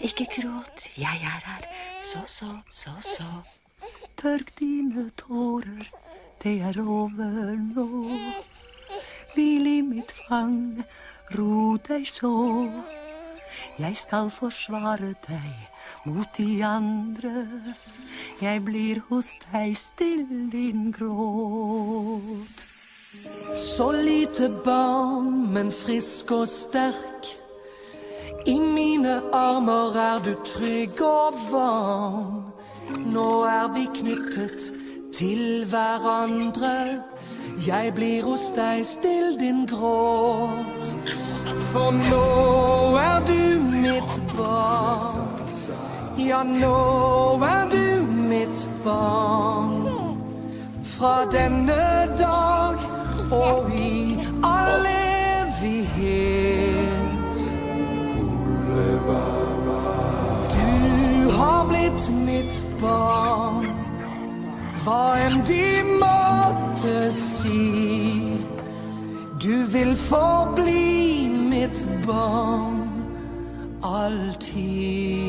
ikke gråt, jeg er her. Så. Tørk dine tårer, det er over nå. Hvil i mitt fang, ro deg så. Jeg skal forsvare deg mot de andre. Jeg blir hos deg, still din gråt. Så lite barn, men frisk og sterk. I mine armer er du trygg og varm. Nå er vi knyttet til hverandre. Jeg blir hos deg, still din gråt. For nå er du mitt barn. Ja, nå er du mitt barn. Fra denne dag og i all evighet. Du har blitt mitt barn. Hva enn de måtte si, du vil forbli mitt barn alltid.